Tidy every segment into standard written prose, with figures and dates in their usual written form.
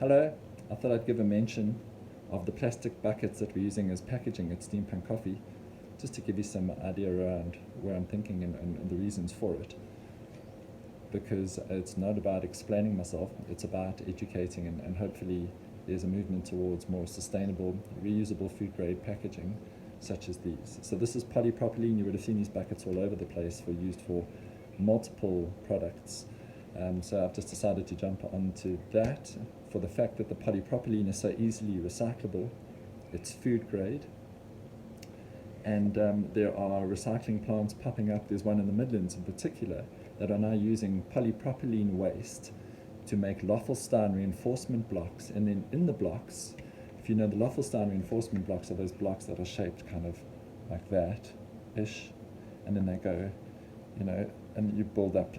Hello, I thought I'd give a mention of the plastic buckets that we're using as packaging at Steampunk Coffee, just to give you some idea around where I'm thinking and the reasons for it. Because it's not about explaining myself, it's about educating, and hopefully there's a movement towards more sustainable, reusable food grade packaging such as these. So this is polypropylene. You would have seen these buckets all over the place used for multiple products. So I've just decided to jump onto that for the fact that the polypropylene is so easily recyclable. It's food grade, and there are recycling plants popping up. There's one in the Midlands in particular that are now using polypropylene waste to make Loffelstein reinforcement blocks, and then in the blocks, if you know, the Loffelstein reinforcement blocks are those blocks that are shaped kind of like that-ish, and then they go, you know, and you build up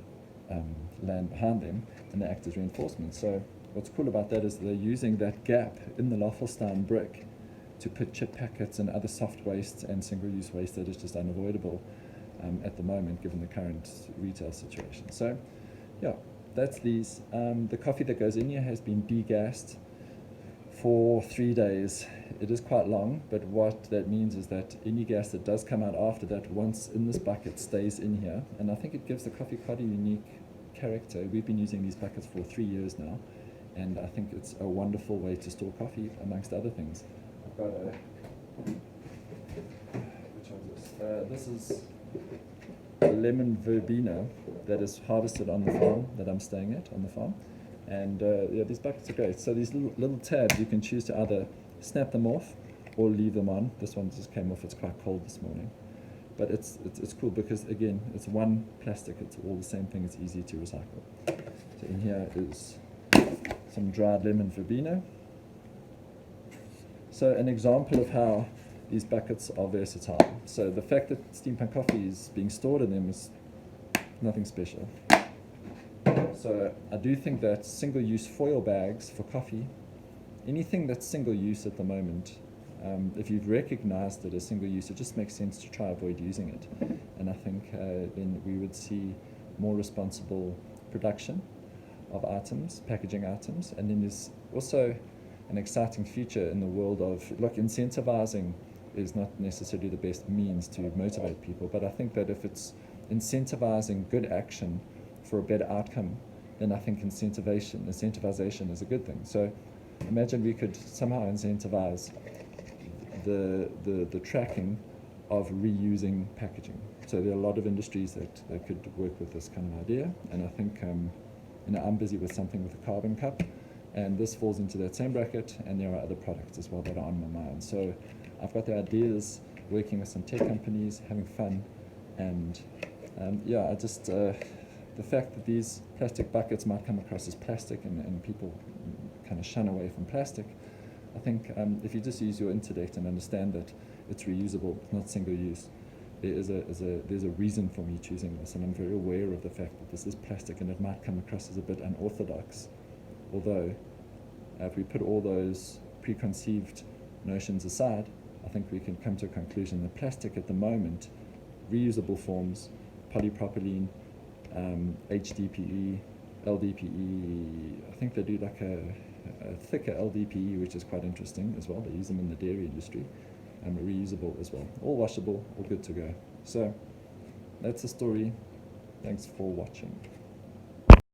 land behind them, and they act as reinforcement. So what's cool about that is they're using that gap in the Loffelstein brick to put chip packets and other soft waste and single-use waste that is just unavoidable at the moment given the current retail situation. So yeah, that's these. The coffee that goes in here has been degassed for 3 days. It is quite long, but what that means is that any gas that does come out after that, once in this bucket, stays in here, and I think it gives the coffee quite a unique character. We've been using these buckets for 3 years now, and I think it's a wonderful way to store coffee, amongst other things. I've got a... which one's this? This is a lemon verbena that is harvested on the farm that I'm staying at, on the farm. And yeah, these buckets are great. So these little tabs, you can choose to either snap them off or leave them on. This one just came off, it's quite cold this morning. But it's cool because, again, it's one plastic, it's all the same thing, it's easy to recycle. So in here is some dried lemon verbena. So an example of how these buckets are versatile. So the fact that Steampunk Coffee is being stored in them is nothing special. So I do think that single-use foil bags for coffee, anything that's single-use at the moment, if you've recognized it as single-use, it just makes sense to try avoid using it. And I think then we would see more responsible production of items, packaging items. And then there's also an exciting future in the world of, look, incentivizing is not necessarily the best means to motivate people, but I think that if it's incentivizing good action for a better outcome, then I think incentivization is a good thing. So imagine we could somehow incentivize the tracking of reusing packaging. So there are a lot of industries that could work with this kind of idea, and I think you know, I'm busy with something with a carbon cup, and this falls into that same bracket, and there are other products as well that are on my mind. So I've got the ideas, working with some tech companies, having fun, and yeah, I just the fact that these plastic buckets might come across as plastic and people kind of shun away from plastic, I think if you just use your intellect and understand that it's reusable, not single use, there's a reason for me choosing this, and I'm very aware of the fact that this is plastic and it might come across as a bit unorthodox. Although, if we put all those preconceived notions aside, I think we can come to a conclusion that plastic at the moment, reusable forms, polypropylene, HDPE, LDPE, I think they do like a thicker LDPE, which is quite interesting as well. They use them in the dairy industry, reusable as well. All washable, all good to go. So that's the story. Thanks for watching.